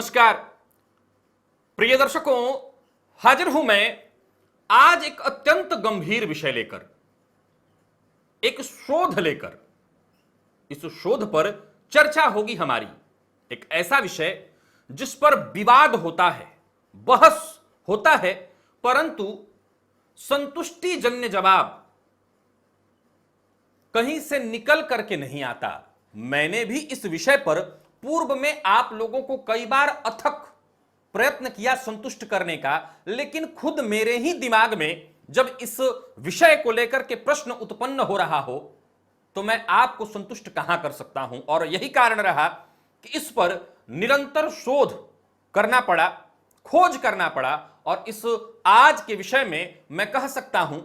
नमस्कार प्रिय दर्शकों, हाजिर हूं मैं आज एक अत्यंत गंभीर विषय लेकर, एक शोध लेकर। इस शोध पर चर्चा होगी हमारी। एक ऐसा विषय जिस पर विवाद होता है, बहस होता है, परंतु संतुष्टिजन्य जवाब कहीं से निकल करके नहीं आता। मैंने भी इस विषय पर पूर्व में आप लोगों को कई बार अथक प्रयत्न किया संतुष्ट करने का, लेकिन खुद मेरे ही दिमाग में जब इस विषय को लेकर के प्रश्न उत्पन्न हो रहा हो तो मैं आपको संतुष्ट कहां कर सकता हूं। और यही कारण रहा कि इस पर निरंतर शोध करना पड़ा, खोज करना पड़ा। और इस आज के विषय में मैं कह सकता हूं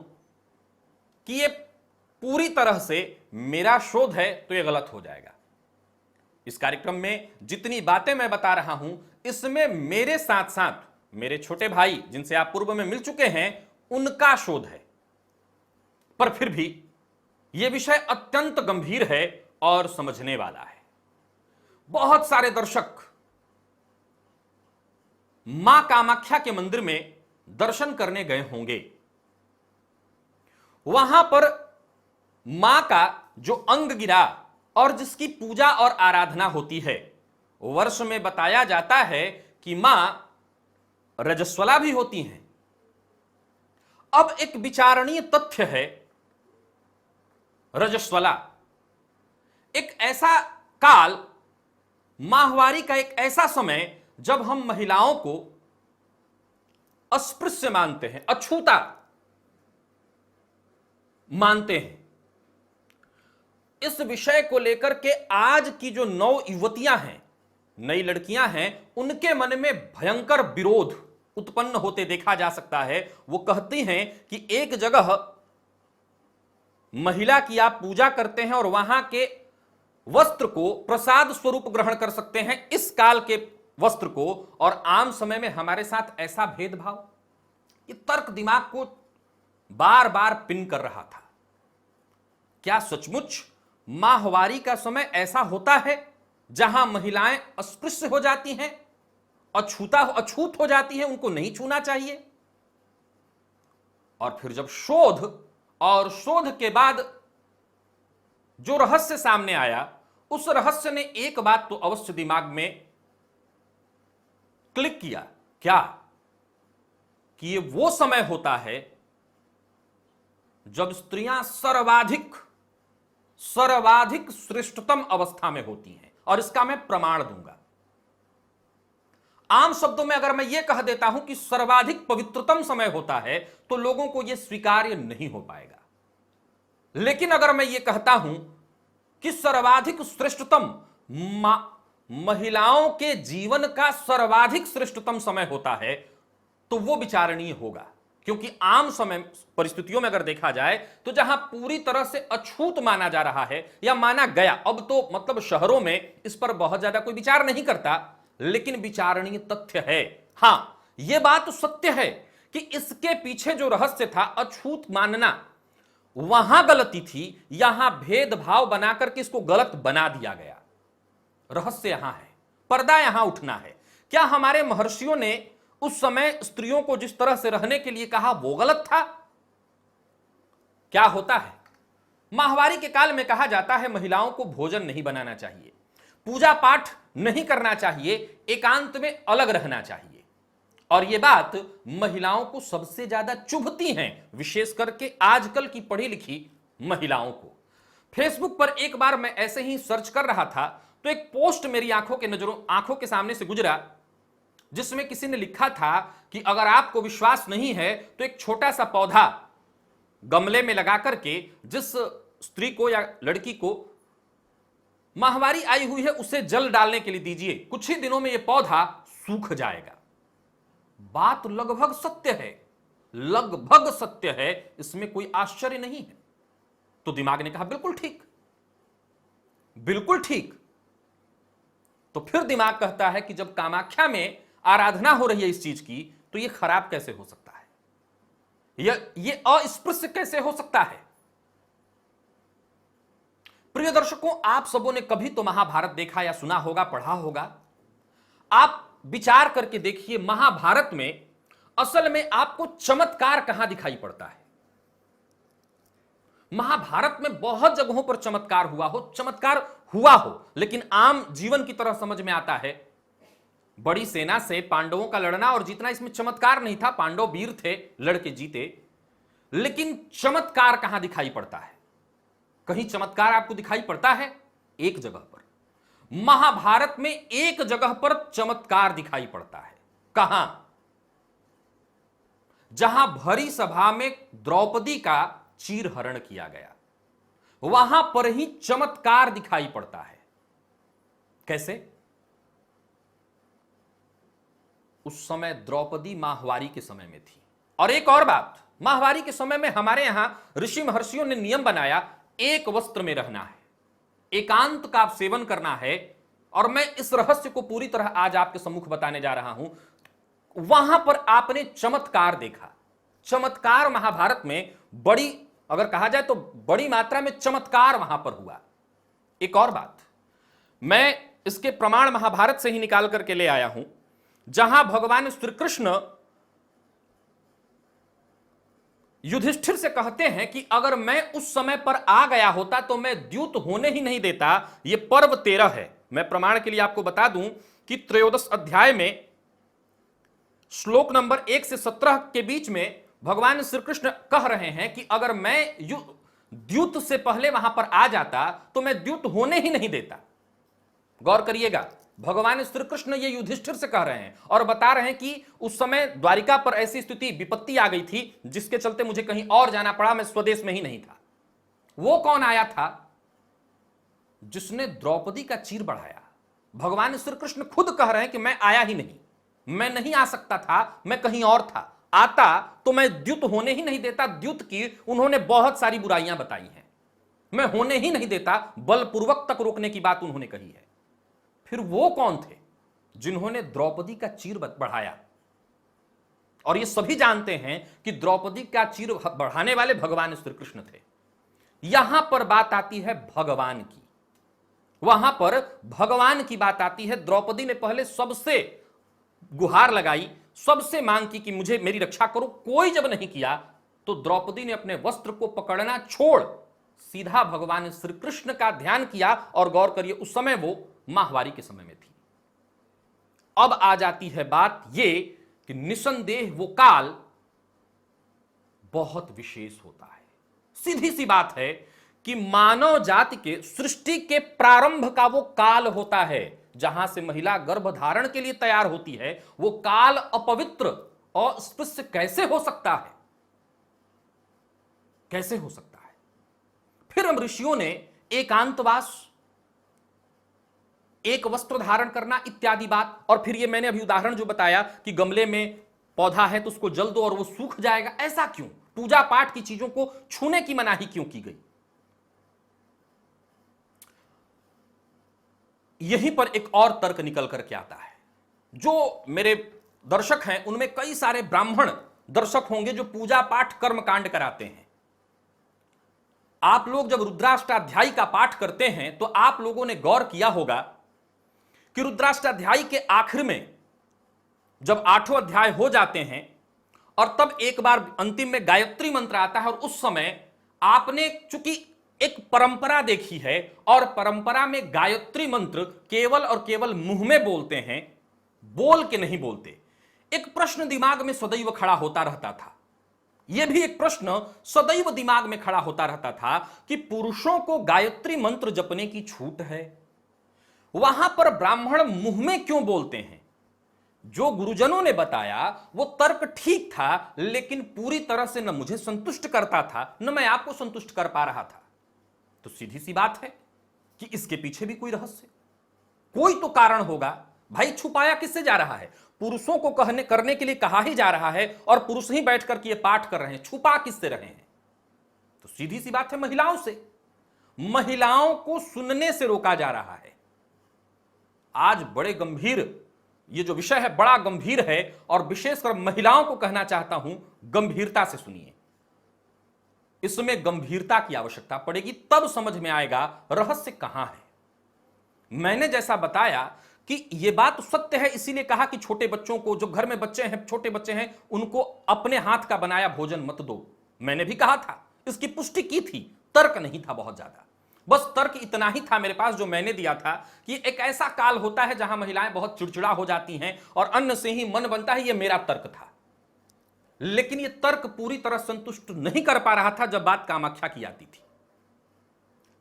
कि ये पूरी तरह से मेरा शोध है तो ये गलत हो जाएगा। इस कार्यक्रम में जितनी बातें मैं बता रहा हूं, इसमें मेरे साथ साथ मेरे छोटे भाई जिनसे आप पूर्व में मिल चुके हैं, उनका शोध है। पर फिर भी यह विषय अत्यंत गंभीर है और समझने वाला है। बहुत सारे दर्शक मां कामाख्या के मंदिर में दर्शन करने गए होंगे। वहां पर मां का जो अंग गिरा और जिसकी पूजा और आराधना होती है, वर्ष में बताया जाता है कि मां रजस्वला भी होती हैं। अब एक विचारणीय तथ्य है, रजस्वला एक ऐसा काल, माहवारी का एक ऐसा समय जब हम महिलाओं को अस्पृश्य मानते हैं, अछूता मानते हैं। इस विषय को लेकर के आज की जो नौ युवतियां हैं, नई लड़कियां हैं, उनके मन में भयंकर विरोध उत्पन्न होते देखा जा सकता है। वो कहती हैं कि एक जगह महिला की आप पूजा करते हैं और वहां के वस्त्र को प्रसाद स्वरूप ग्रहण कर सकते हैं, इस काल के वस्त्र को, और आम समय में हमारे साथ ऐसा भेदभाव। ये तर्क दिमाग को बार बार पिन कर रहा था। क्या सचमुच माहवारी का समय ऐसा होता है जहां महिलाएं अस्पृश्य हो जाती हैं, अछूत हो जाती हैं, उनको नहीं छूना चाहिए? और फिर जब शोध और शोध के बाद जो रहस्य सामने आया, उस रहस्य ने एक बात तो अवश्य दिमाग में क्लिक किया, क्या कि ये वो समय होता है जब स्त्रियां सर्वाधिक श्रेष्ठतम अवस्था में होती हैं। और इसका मैं प्रमाण दूंगा। आम शब्दों में अगर मैं यह कह देता हूं कि सर्वाधिक पवित्रतम समय होता है तो लोगों को यह स्वीकार्य नहीं हो पाएगा। लेकिन अगर मैं यह कहता हूं कि सर्वाधिक श्रेष्ठतम, महिलाओं के जीवन का सर्वाधिक श्रेष्ठतम समय होता है, तो वो विचारणीय होगा। क्योंकि आम समय परिस्थितियों में अगर देखा जाए तो जहां पूरी तरह से अछूत माना जा रहा है या माना गया, अब तो मतलब शहरों में इस पर बहुत ज्यादा कोई विचार नहीं करता, लेकिन विचारणीय तथ्य है। हां, यह बात सत्य है कि इसके पीछे जो रहस्य था, अछूत मानना, वहां गलती थी, यहां भेदभाव बनाकर के इसको गलत बना दिया गया। रहस्य यहां है, पर्दा यहां उठना है। क्या हमारे महर्षियों ने उस समय स्त्रियों को जिस तरह से रहने के लिए कहा वो गलत था? क्या होता है, माहवारी के काल में कहा जाता है महिलाओं को भोजन नहीं बनाना चाहिए, पूजा पाठ नहीं करना चाहिए, एकांत में अलग रहना चाहिए। और यह बात महिलाओं को सबसे ज्यादा चुभती हैं, विशेष करके आजकल की पढ़ी लिखी महिलाओं को। फेसबुक पर एक बार मैं ऐसे ही सर्च कर रहा था तो एक पोस्ट मेरी आंखों के सामने से गुजरा, जिसमें किसी ने लिखा था कि अगर आपको विश्वास नहीं है तो एक छोटा सा पौधा गमले में लगा करके जिस स्त्री को या लड़की को माहवारी आई हुई है उसे जल डालने के लिए दीजिए, कुछ ही दिनों में यह पौधा सूख जाएगा। बात लगभग सत्य है, लगभग सत्य है, इसमें कोई आश्चर्य नहीं है। तो दिमाग ने कहा बिल्कुल ठीक, बिल्कुल ठीक। तो फिर दिमाग कहता है कि जब कामाख्या में आराधना हो रही है इस चीज की, तो यह खराब कैसे हो सकता है, यह अस्पृश्य कैसे हो सकता है? प्रिय दर्शकों, आप सबों ने कभी तो महाभारत देखा या सुना होगा, पढ़ा होगा। आप विचार करके देखिए महाभारत में असल में आपको चमत्कार कहां दिखाई पड़ता है। महाभारत में बहुत जगहों पर चमत्कार हुआ हो, लेकिन आम जीवन की तरह समझ में आता है। बड़ी सेना से पांडवों का लड़ना और जीतना, इसमें चमत्कार नहीं था, पांडव वीर थे, लड़के जीते। लेकिन चमत्कार कहां दिखाई पड़ता है? कहीं चमत्कार आपको दिखाई पड़ता है? एक जगह पर, महाभारत में एक जगह पर चमत्कार दिखाई पड़ता है। कहां? जहां भरी सभा में द्रौपदी का चीरहरण किया गया, वहां पर ही चमत्कार दिखाई पड़ता है। कैसे? उस समय द्रौपदी माहवारी के समय में थी। और एक और बात, माहवारी के समय में हमारे यहां ऋषि महर्षियों ने नियम बनाया, एक वस्त्र में रहना है, एकांत का सेवन करना है। और मैं इस रहस्य को पूरी तरह आज आपके सम्मुख बताने जा रहा हूं। वहां पर आपने चमत्कार देखा। चमत्कार महाभारत में बड़ी, अगर कहा जाए तो बड़ी मात्रा में चमत्कार वहां पर हुआ। एक और बात, मैं इसके प्रमाण महाभारत से ही निकाल करके ले आया हूं, जहां भगवान श्री कृष्ण युधिष्ठिर से कहते हैं कि अगर मैं उस समय पर आ गया होता तो मैं द्यूत होने ही नहीं देता। यह पर्व 13 है। मैं प्रमाण के लिए आपको बता दूं कि त्रयोदश अध्याय में श्लोक नंबर 1 से 17 के बीच में भगवान श्री कृष्ण कह रहे हैं कि अगर मैं द्यूत से पहले वहां पर आ जाता तो मैं द्यूत होने ही नहीं देता। गौर करिएगा, भगवान श्री कृष्ण ये युधिष्ठिर से कह रहे हैं और बता रहे हैं कि उस समय द्वारिका पर ऐसी स्थिति, विपत्ति आ गई थी जिसके चलते मुझे कहीं और जाना पड़ा, मैं स्वदेश में ही नहीं था। वो कौन आया था? जिसने द्रौपदी का चीर बढ़ाया। भगवान श्री कृष्ण खुद कह रहे हैं कि मैं आया ही नहीं, मैं नहीं आ सकता था, मैं कहीं और था। आता तो मैं द्युत होने ही नहीं देता। द्युत की उन्होंने बहुत सारी बुराइयां बताई हैं, मैं होने ही नहीं देता, बलपूर्वक तक रोकने की बात उन्होंने कही है। फिर वो कौन थे जिन्होंने द्रौपदी का चीर बढ़ाया? और ये सभी जानते हैं कि द्रौपदी का चीर बढ़ाने वाले भगवान श्री कृष्ण थे। यहां पर बात आती है भगवान की, वहां पर भगवान की बात आती है। द्रौपदी ने पहले सबसे गुहार लगाई, सबसे मांग की कि मुझे मेरी रक्षा करो। कोई जब नहीं किया तो द्रौपदी ने अपने वस्त्र को पकड़ना छोड़ सीधा भगवान श्री कृष्ण का ध्यान किया। और गौर करिए, उस समय वो माहवारी के समय में थी। अब आ जाती है बात ये कि निसंदेह वो काल बहुत विशेष होता है। सीधी सी बात है कि मानव जाति के सृष्टि के प्रारंभ का वो काल होता है जहां से महिला गर्भ धारण के लिए तैयार होती है। वो काल अपवित्र और अस्पृश्य कैसे हो सकता है? कैसे हो सकता है? फिर हम ऋषियों ने एकांतवास, एक वस्त्र धारण करना इत्यादि बात, और फिर ये मैंने अभी उदाहरण जो बताया कि गमले में पौधा है तो उसको जल दो और वो सूख जाएगा, ऐसा क्यों? पूजा पाठ की चीजों को छूने की मनाही क्यों की गई? यहीं पर एक और तर्क निकल करके आता है। जो मेरे दर्शक हैं उनमें कई सारे ब्राह्मण दर्शक होंगे जो पूजा पाठ कर्मकांड कराते हैं। आप लोग जब रुद्राष्टाध्यायी का पाठ करते हैं तो आप लोगों ने गौर किया होगा कि रुद्राष्टाध्यायी के आखिर में जब 8वां अध्याय हो जाते हैं और तब एक बार अंतिम में गायत्री मंत्र आता है, और उस समय आपने चूंकि एक परंपरा देखी है और परंपरा में गायत्री मंत्र केवल और केवल मुंह में बोलते हैं, बोल के नहीं बोलते। एक प्रश्न दिमाग में सदैव खड़ा होता रहता था। यह भी एक प्रश्न सदैव दिमाग में खड़ा होता रहता था कि पुरुषों को गायत्री मंत्र जपने की छूट है, वहां पर ब्राह्मण मुंह में क्यों बोलते हैं? जो गुरुजनों ने बताया वो तर्क ठीक था, लेकिन पूरी तरह से न मुझे संतुष्ट करता था न मैं आपको संतुष्ट कर पा रहा था। तो सीधी सी बात है कि इसके पीछे भी कोई रहस्य, कोई तो कारण होगा। भाई छुपाया किससे जा रहा है? पुरुषों को करने के लिए कहा ही जा रहा है और पुरुष ही बैठ करके ये पाठ कर रहे हैं, छुपा किससे रहे हैं? तो सीधी सी बात है, महिलाओं से। महिलाओं को सुनने से रोका जा रहा है। आज बड़े गंभीर, ये जो विषय है बड़ा गंभीर है, और विशेषकर महिलाओं को कहना चाहता हूं, गंभीरता से सुनिए। इसमें गंभीरता की आवश्यकता पड़ेगी, तब समझ में आएगा रहस्य कहां है। मैंने जैसा बताया कि यह बात सत्य है, इसीलिए कहा कि छोटे बच्चों को, जो घर में बच्चे हैं, छोटे बच्चे हैं, उनको अपने हाथ का बनाया भोजन मत दो। मैंने भी कहा था, इसकी पुष्टि की थी, तर्क नहीं था बहुत ज्यादा, बस तर्क इतना ही था मेरे पास जो मैंने दिया था कि एक ऐसा काल होता है जहां महिलाएं बहुत चिड़चिड़ा हो जाती हैं और अन्न से ही मन बनता है, यह मेरा तर्क था। लेकिन यह तर्क पूरी तरह संतुष्ट नहीं कर पा रहा था जब बात कामाख्या की आती थी।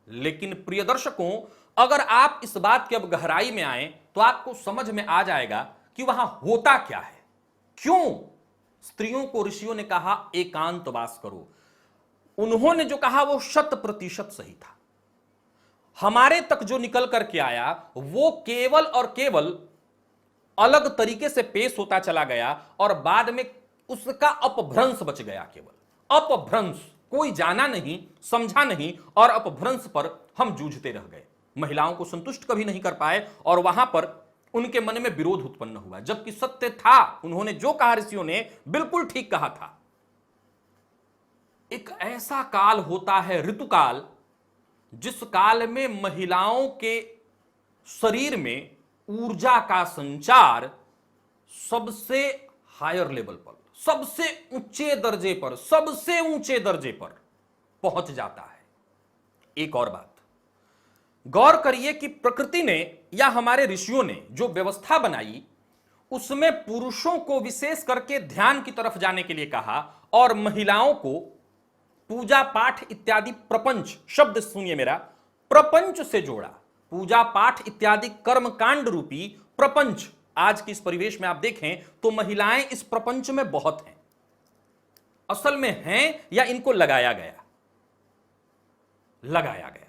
लेकिन प्रिय दर्शकों, अगर आप इस बात की अब गहराई में आए तो आपको समझ में आ जाएगा कि वहां होता क्या है, क्यों स्त्रियों को ऋषियों ने कहा एकांतवास करो। उन्होंने जो कहा वो 100% सही था। हमारे तक जो निकल करके आया वो केवल और केवल अलग तरीके से पेश होता चला गया और बाद में उसका अपभ्रंश बच गया। केवल अपभ्रंश, कोई जाना नहीं, समझा नहीं, और अपभ्रंश पर हम जूझते रह गए। महिलाओं को संतुष्ट कभी नहीं कर पाए और वहां पर उनके मन में विरोध उत्पन्न हुआ, जबकि सत्य था। उन्होंने जो कहा ऋषियों ने बिल्कुल ठीक कहा था। एक ऐसा काल होता है ऋतुकाल, जिस काल में महिलाओं के शरीर में ऊर्जा का संचार सबसे हायर लेवल पर, सबसे ऊंचे दर्जे पर, सबसे ऊंचे दर्जे पर पहुंच जाता है। एक और बात गौर करिए कि प्रकृति ने या हमारे ऋषियों ने जो व्यवस्था बनाई उसमें पुरुषों को विशेष करके ध्यान की तरफ जाने के लिए कहा और महिलाओं को पूजा पाठ इत्यादि प्रपंच, शब्द सुनिए मेरा, प्रपंच से जोड़ा। पूजा पाठ इत्यादि कर्मकांड रूपी प्रपंच, आज के इस परिवेश में आप देखें तो महिलाएं इस प्रपंच में बहुत हैं। असल में हैं या इनको लगाया गया? लगाया गया,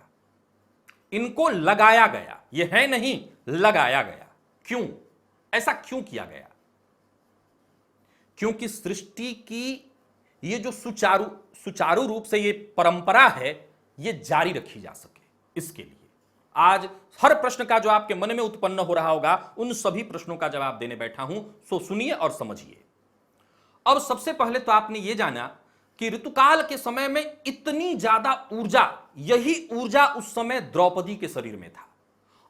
इनको लगाया गया, यह है नहीं, लगाया गया। क्यों? ऐसा क्यों किया गया? क्योंकि सृष्टि की ये जो सुचारू रूप से ये परंपरा है, ये जारी रखी जा सके, इसके लिए आज हर प्रश्न का जो आपके मन में उत्पन्न हो रहा होगा, उन सभी प्रश्नों का जवाब देने बैठा हूं। सो सुनिए और समझिए। अब सबसे पहले तो आपने ये जाना कि ऋतुकाल के समय में इतनी ज्यादा ऊर्जा, यही ऊर्जा उस समय द्रौपदी के शरीर में था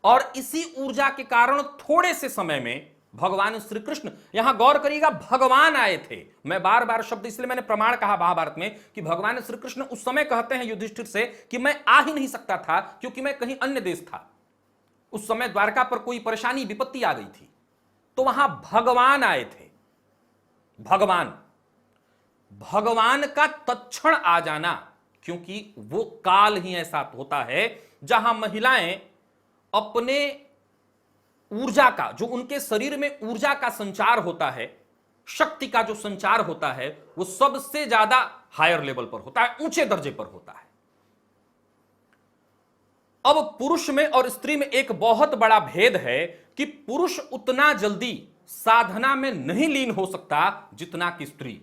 और इसी ऊर्जा के कारण थोड़े से समय में भगवान श्री कृष्ण, यहां गौर करिएगा, भगवान आए थे। मैं बार बार शब्द इसलिए मैंने प्रमाण कहा महाभारत में कि भगवान श्री कृष्ण उस समय कहते हैं युधिष्ठिर से कि मैं आ ही नहीं सकता था क्योंकि मैं कहीं अन्य देश था। उस समय द्वारका पर कोई परेशानी, विपत्ति आ गई थी, तो वहां भगवान आए थे। भगवान का तत्क्षण आ जाना, क्योंकि वो काल ही ऐसा होता है जहां महिलाएं अपने ऊर्जा का, जो उनके शरीर में ऊर्जा का संचार होता है, शक्ति का जो संचार होता है, वो सबसे ज्यादा हायर लेवल पर होता है, ऊंचे दर्जे पर होता है। अब पुरुष में और स्त्री में एक बहुत बड़ा भेद है कि पुरुष उतना जल्दी साधना में नहीं लीन हो सकता जितना कि स्त्री।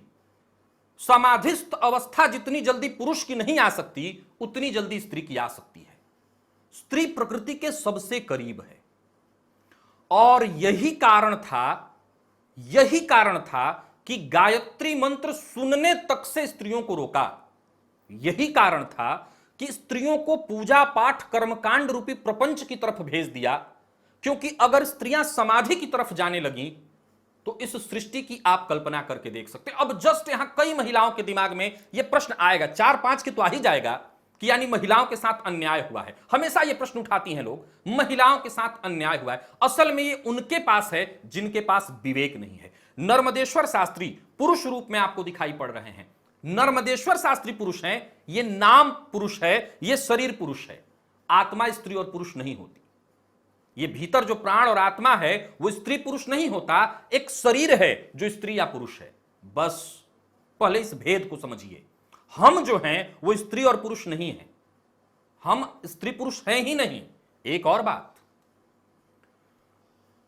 समाधिस्थ अवस्था जितनी जल्दी पुरुष की नहीं आ सकती, उतनी जल्दी स्त्री की आ सकती है। स्त्री प्रकृति के सबसे करीब है और यही कारण था कि गायत्री मंत्र सुनने तक से स्त्रियों को रोका। यही कारण था कि स्त्रियों को पूजा पाठ कर्मकांड रूपी प्रपंच की तरफ भेज दिया, क्योंकि अगर स्त्रियां समाधि की तरफ जाने लगी तो इस सृष्टि की आप कल्पना करके देख सकते हैं। अब जस्ट यहां कई महिलाओं के दिमाग में यह प्रश्न आएगा, 4-5 की तो आ ही जाएगा कि यानी महिलाओं के साथ अन्याय हुआ है। हमेशा यह प्रश्न उठाती हैं लोग, महिलाओं के साथ अन्याय हुआ है। असल में यह उनके पास है जिनके पास विवेक नहीं है। नर्मदेश्वर शास्त्री पुरुष रूप में आपको दिखाई पड़ रहे हैं। नर्मदेश्वर शास्त्री पुरुष हैं, यह नाम पुरुष है, यह शरीर पुरुष है। आत्मा स्त्री और पुरुष नहीं होती। ये भीतर जो प्राण और आत्मा है वो स्त्री पुरुष नहीं होता, एक शरीर है जो स्त्री या पुरुष है। बस पहले इस भेद को समझिए। हम जो हैं वो स्त्री और पुरुष नहीं हैं, हम स्त्री पुरुष हैं ही नहीं। एक और बात,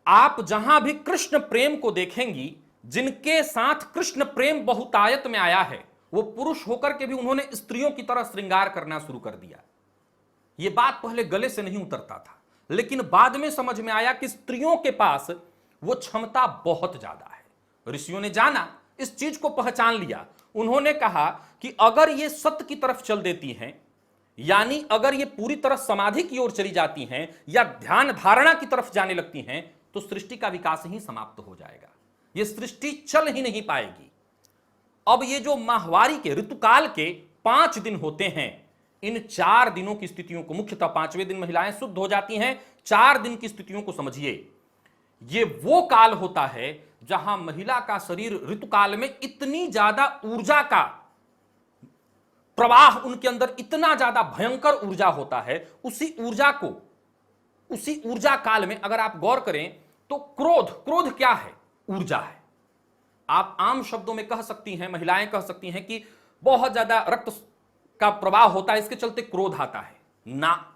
आप जहां भी कृष्ण प्रेम को देखेंगी, जिनके साथ कृष्ण प्रेम बहुतायत में आया है, वो पुरुष होकर के भी उन्होंने स्त्रियों की तरह श्रृंगार करना शुरू कर दिया। यह बात पहले गले से नहीं उतरता था, लेकिन बाद में समझ में आया कि स्त्रियों के पास वो क्षमता बहुत ज्यादा है। ऋषियों ने जाना, इस चीज को पहचान लिया। उन्होंने कहा कि अगर ये सत्य की तरफ चल देती हैं, यानी अगर ये पूरी तरह समाधि की ओर चली जाती हैं या ध्यान धारणा की तरफ जाने लगती हैं, तो सृष्टि का विकास ही समाप्त हो जाएगा, यह सृष्टि चल ही नहीं पाएगी। अब ये जो माहवारी के ऋतुकाल के 5 दिन होते हैं, इन 4 दिनों की स्थितियों को, मुख्यतः 5वें दिन महिलाएं शुद्ध हो जाती हैं, 4 दिन की स्थितियों को समझिए। ये वो काल होता है जहां महिला का शरीर ऋतुकाल में इतनी ज्यादा ऊर्जा का प्रवाह, उनके अंदर इतना ज्यादा भयंकर ऊर्जा होता है। उसी ऊर्जा काल में अगर आप गौर करें तो क्रोध क्या है? ऊर्जा है। आप आम शब्दों में कह सकती हैं, महिलाएं कह सकती हैं कि बहुत ज्यादा रक्त का प्रवाह होता है, इसके चलते क्रोध आता है ना।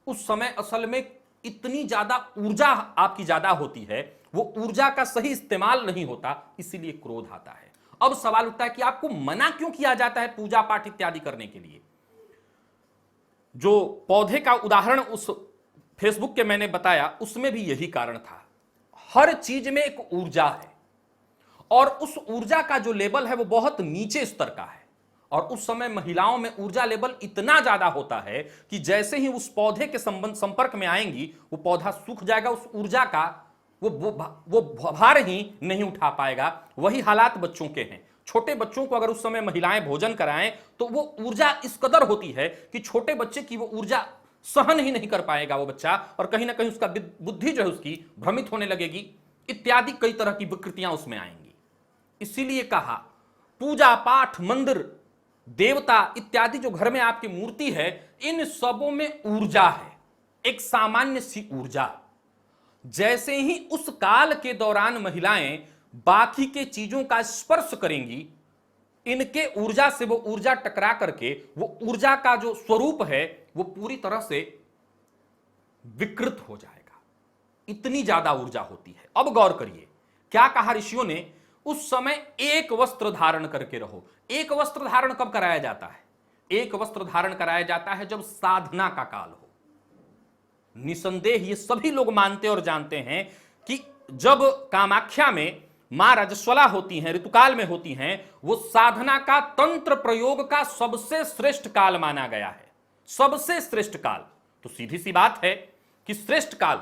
उस समय असल में इतनी ज्यादा ऊर्जा आपकी ज्यादा होती है, वो ऊर्जा का सही इस्तेमाल नहीं होता, इसीलिए क्रोध आता है। अब सवाल उठता है कि आपको मना क्यों किया जाता है पूजा पाठ इत्यादि करने के लिए? जो पौधे का उदाहरण उस फेसबुक के मैंने बताया, उसमें भी यही कारण था। हर चीज में एक ऊर्जा है और उस ऊर्जा का जो लेवल है वो बहुत नीचे स्तर का है। और उस समय महिलाओं में ऊर्जा लेवल इतना ज्यादा होता है कि जैसे ही उस पौधे के संपर्क में आएंगी, वो पौधा सूख जाएगा, उस ऊर्जा का वो भार ही नहीं उठा पाएगा। वही हालात बच्चों के हैं। छोटे बच्चों को अगर उस समय महिलाएं भोजन कराएं तो वो ऊर्जा इस कदर होती है कि छोटे बच्चे की वो ऊर्जा सहन ही नहीं कर पाएगा वो बच्चा, और कहीं ना कहीं उसका बुद्धि जो है उसकी भ्रमित होने लगेगी, इत्यादि कई तरह की विकृतियां उसमें आएंगी। इसीलिए कहा पूजा पाठ, मंदिर, देवता इत्यादि जो घर में आपकी मूर्ति है, इन सबों में ऊर्जा है, एक सामान्य सी ऊर्जा। जैसे ही उस काल के दौरान महिलाएं बाकी के चीजों का स्पर्श करेंगी, इनके ऊर्जा से वो ऊर्जा टकरा करके वो ऊर्जा का जो स्वरूप है वो पूरी तरह से विकृत हो जाएगा। इतनी ज्यादा ऊर्जा होती है। अब गौर करिए क्या कहा ऋषियों ने, उस समय एक वस्त्र धारण करके रहो। एक वस्त्र धारण कब कराया जाता है? एक वस्त्र धारण कराया जाता है जब साधना का काल हो। निसंदेह ये सभी लोग मानते और जानते हैं कि जब कामाख्या में मां रजस्वला होती हैं, ऋतुकाल में होती हैं, वो साधना का, तंत्र प्रयोग का सबसे श्रेष्ठ काल माना गया है। सबसे श्रेष्ठ काल। तो सीधी सी बात है कि श्रेष्ठ काल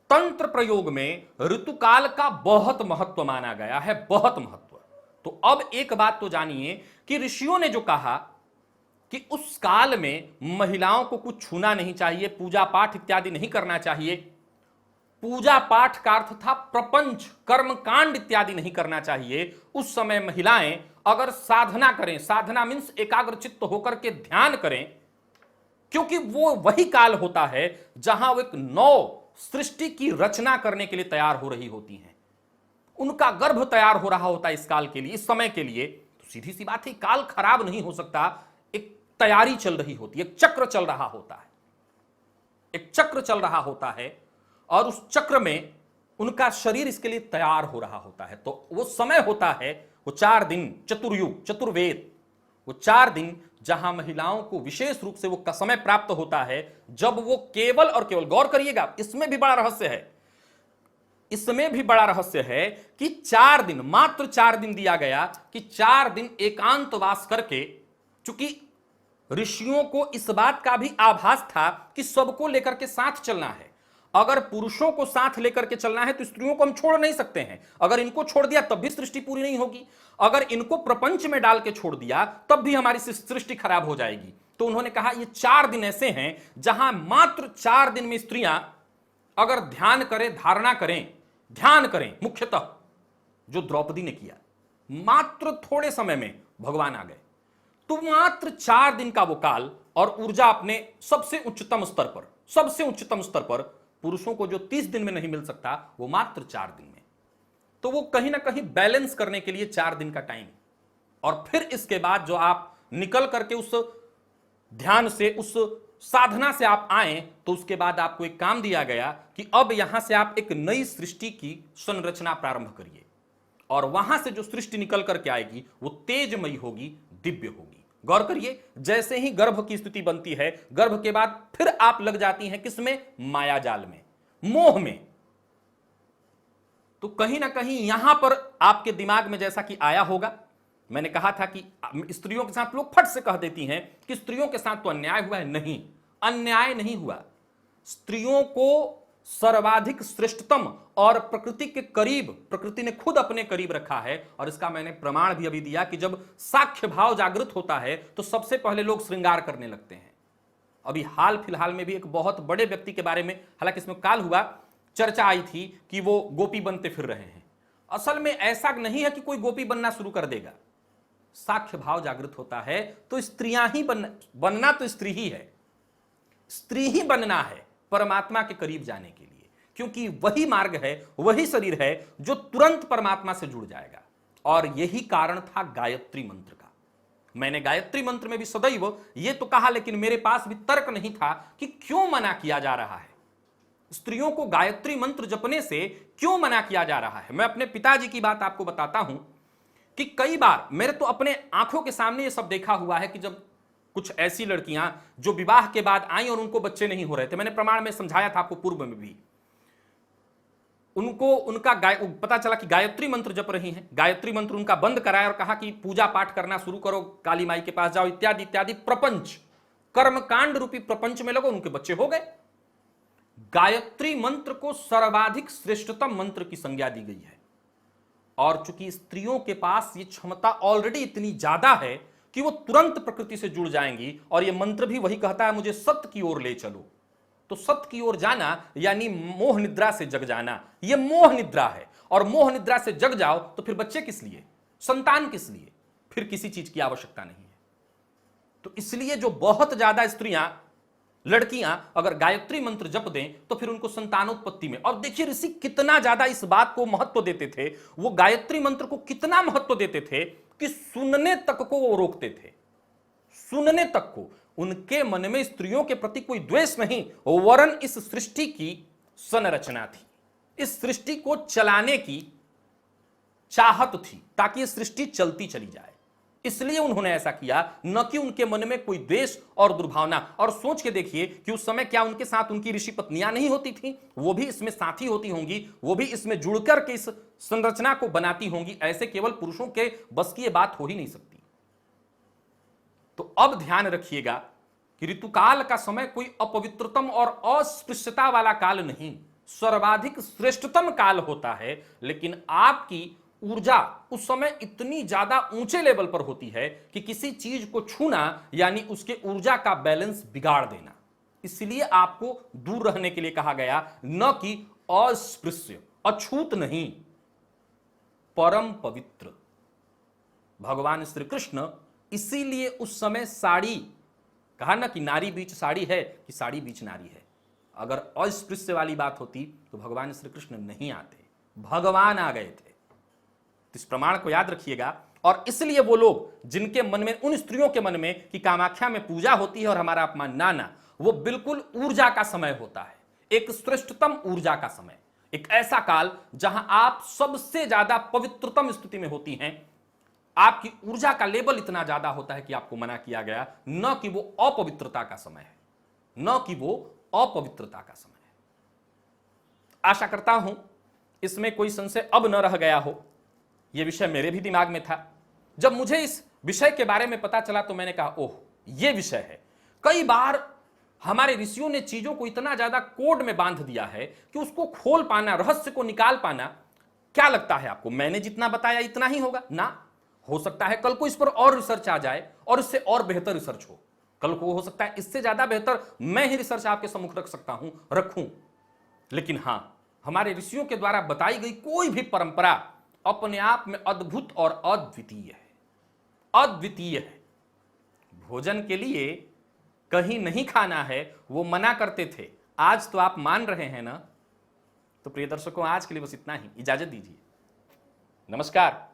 तंत्र प्रयोग में ऋतुकाल का बहुत महत्व माना गया है, बहुत महत्व। तो अब एक बात तो जानिए कि ऋषियों ने जो कहा कि उस काल में महिलाओं को कुछ छूना नहीं चाहिए, पूजा पाठ इत्यादि नहीं करना चाहिए। पूजा पाठ का अर्थ था प्रपंच, कर्म कांड इत्यादि नहीं करना चाहिए। उस समय महिलाएं अगर साधना करें, साधना मीन्स एकाग्रचित्त होकर के ध्यान करें, क्योंकि वो वही काल होता है जहां वो एक नौ सृष्टि की रचना करने के लिए तैयार हो रही होती हैं। उनका गर्भ तैयार हो रहा होता है इस काल के लिए, इस समय के लिए। तो सीधी सी बात है, काल खराब नहीं हो सकता। एक तैयारी चल रही होती है, एक चक्र चल रहा होता है, एक चक्र चल रहा होता है, और उस चक्र में उनका शरीर इसके लिए तैयार हो रहा होता है। तो वो समय होता है, वो 4 दिन, चतुर्युग, चतुर्वेद, वो 4 दिन जहां महिलाओं को विशेष रूप से वो का समय प्राप्त होता है, जब वो केवल और केवल, गौर करिएगा इसमें भी बड़ा रहस्य है, इसमें भी बड़ा रहस्य है कि 4 दिन, मात्र 4 दिन दिया गया कि 4 दिन एकांतवास करके, चूंकि ऋषियों को इस बात का भी आभास था कि सबको लेकर के साथ चलना है। अगर पुरुषों को साथ लेकर के चलना है तो स्त्रियों को हम छोड़ नहीं सकते हैं। अगर इनको छोड़ दिया तब भी सृष्टि पूरी नहीं होगी। अगर इनको प्रपंच में डाल के छोड़ दिया तब भी हमारी सृष्टि खराब हो जाएगी। तो उन्होंने कहा ये 4 दिन ऐसे हैं जहां मात्र 4 दिन में स्त्रियां अगर ध्यान करें, धारणा करें, ध्यान करें, मुख्यतः जो द्रौपदी ने किया, मात्र थोड़े समय में भगवान आ गए। तो मात्र 4 दिन का वो काल, और ऊर्जा अपने सबसे उच्चतम स्तर पर, सबसे उच्चतम स्तर पर, पुरुषों को जो 30 दिन में नहीं मिल सकता वो मात्र 4 दिन में। तो वो कहीं ना कहीं बैलेंस करने के लिए 4 दिन का टाइम। और फिर इसके बाद जो आप निकल करके उस ध्यान से, उस साधना से आप आए, तो उसके बाद आपको एक काम दिया गया कि अब यहां से आप एक नई सृष्टि की संरचना प्रारंभ करिए, और वहां से जो सृष्टि निकल करके आएगी वो तेजमयी होगी, दिव्य होगी। गौर करिए, जैसे ही गर्भ की स्थिति बनती है, गर्भ के बाद फिर आप लग जाती हैं किसमें? माया जाल में, मोह में। तो कहीं ना कहीं यहां पर आपके दिमाग में जैसा कि आया होगा, मैंने कहा था कि स्त्रियों के साथ लोग फट से कह देती हैं कि स्त्रियों के साथ तो अन्याय हुआ है। नहीं, अन्याय नहीं हुआ। स्त्रियों को सर्वाधिक श्रेष्ठतम और प्रकृति के करीब, प्रकृति ने खुद अपने करीब रखा है। और इसका मैंने प्रमाण भी अभी दिया कि जब साक्ष्य भाव जागृत होता है तो सबसे पहले लोग श्रृंगार करने लगते हैं। अभी हाल फिलहाल में भी एक बहुत बड़े व्यक्ति के बारे में, हालांकि इसमें काल हुआ, चर्चा आई थी कि वो गोपी बनते फिर रहे हैं। असल में ऐसा नहीं है कि कोई गोपी बनना शुरू कर देगा। साक्ष्य भाव जागृत होता है तो स्त्रियां ही बनना तो स्त्री ही है, स्त्री ही बनना है परमात्मा के करीब जाने के लिए, क्योंकि वही मार्ग है, वही शरीर है जो तुरंत परमात्मा से जुड़ जाएगा। और यही कारण था गायत्री मंत्र का। मैंने गायत्री मंत्र में भी सदैव यह तो कहा, लेकिन मेरे पास भी तर्क नहीं था कि क्यों मना किया जा रहा है, स्त्रियों को गायत्री मंत्र जपने से क्यों मना किया जा रहा है। मैं अपने पिताजी की बात आपको बताता हूं कि कई बार मेरे तो अपने आंखों के सामने यह सब देखा हुआ है कि जब कुछ ऐसी लड़कियां जो विवाह के बाद आई और उनको बच्चे नहीं हो रहे थे, मैंने प्रमाण में समझाया था आपको पूर्व में भी, उनको उनका पता चला कि गायत्री मंत्र जप रही हैं, गायत्री मंत्र उनका बंद कराया और कहा कि पूजा पाठ करना शुरू करो, काली माई के पास जाओ, इत्यादि इत्यादि प्रपंच, कर्मकांड रूपी प्रपंच में लगो, उनके बच्चे हो गए। गायत्री मंत्र को सर्वाधिक श्रेष्ठतम मंत्र की संज्ञा दी गई है। और चूंकि स्त्रियों के पास ये क्षमता ऑलरेडी इतनी ज्यादा है कि वो तुरंत प्रकृति से जुड़ जाएंगी, और ये मंत्र भी वही कहता है, मुझे सत्य की ओर ले चलो। तो सत्य की ओर जाना यानी मोह निद्रा से जग जाना, ये मोह निद्रा है। और मोह निद्रा से जग जाओ तो फिर बच्चे किस लिए, संतान किस लिए, फिर किसी चीज की आवश्यकता नहीं है। तो इसलिए जो बहुत ज्यादा स्त्रियां, लड़कियां अगर गायत्री मंत्र जप दें तो फिर उनको संतानोत्पत्ति में, और देखिए ऋषि कितना ज्यादा इस बात को महत्व देते थे, वो गायत्री मंत्र को कितना महत्व देते थे कि सुनने तक को वो रोकते थे, सुनने तक को। उनके मन में स्त्रियों के प्रति कोई द्वेष नहीं, वरन इस सृष्टि की संरचना थी, इस सृष्टि को चलाने की चाहत थी ताकि ये सृष्टि चलती चली जाए। इसलिए उन्होंने ऐसा किया, न कि उनके मन में कोई द्वेष और दुर्भावना। और सोच के देखिए कि उस समय क्या उनके साथ उनकी ऋषि पत्नियां नहीं होती थी, वो भी इसमें साथी होती होंगी, वो भी इसमें जुड़कर के इस संरचना को बनाती होंगी। ऐसे केवल पुरुषों के बस की ये बात हो ही नहीं सकती। तो अब ध्यान रखिएगा कि ऋतुकाल का समय कोई अपवित्रतम और अस्पृश्यता वाला काल नहीं, सर्वाधिक श्रेष्ठतम काल होता है। लेकिन आपकी ऊर्जा उस समय इतनी ज्यादा ऊंचे लेवल पर होती है कि किसी चीज को छूना यानी उसके ऊर्जा का बैलेंस बिगाड़ देना। इसलिए आपको दूर रहने के लिए कहा गया, न कि अस्पृश्य, अछूत नहीं, परम पवित्र। भगवान श्री कृष्ण इसीलिए उस समय साड़ी, कहा ना कि नारी बीच साड़ी है कि साड़ी बीच नारी है। अगर अस्पृश्य वाली बात होती तो भगवान श्री कृष्ण नहीं आते, भगवान आ गए थे। तो इस प्रमाण को याद रखिएगा। और इसलिए वो लोग जिनके मन में, उन स्त्रियों के मन में कि कामाख्या में पूजा होती है और हमारा अपमान नाना, वो बिल्कुल ऊर्जा का समय होता है, एक श्रेष्ठतम ऊर्जा का समय, एक ऐसा काल जहां आप सबसे ज्यादा पवित्रतम स्थिति में होती हैं। आपकी ऊर्जा का लेवल इतना ज्यादा होता है कि आपको मना किया गया, न कि वो अपवित्रता का समय है, न कि वो अपवित्रता का समय है। आशा करता हूं इसमें कोई संशय अब न रह गया हो। यह विषय मेरे भी दिमाग में था। जब मुझे इस विषय के बारे में पता चला तो मैंने कहा, ओह यह विषय है। कई बार हमारे ऋषियों ने चीजों को इतना ज्यादा कोड में बांध दिया है कि उसको खोल पाना, रहस्य को निकाल पाना, क्या लगता है आपको मैंने जितना बताया इतना ही होगा? ना, हो सकता है कल को इस पर और रिसर्च आ जाए और इससे और बेहतर रिसर्च हो। कल को हो सकता है इससे ज्यादा बेहतर मैं ही रिसर्च आपके सम्मुख रख सकता हूं, रखूं। लेकिन हां, हमारे ऋषियों के द्वारा बताई गई कोई भी परंपरा अपने आप में अद्भुत और अद्वितीय है, अद्वितीय है। भोजन के लिए कहीं नहीं खाना है वो मना करते थे, आज तो आप मान रहे हैं ना। तो प्रिय दर्शकों, आज के लिए बस इतना ही, इजाजत दीजिए, नमस्कार।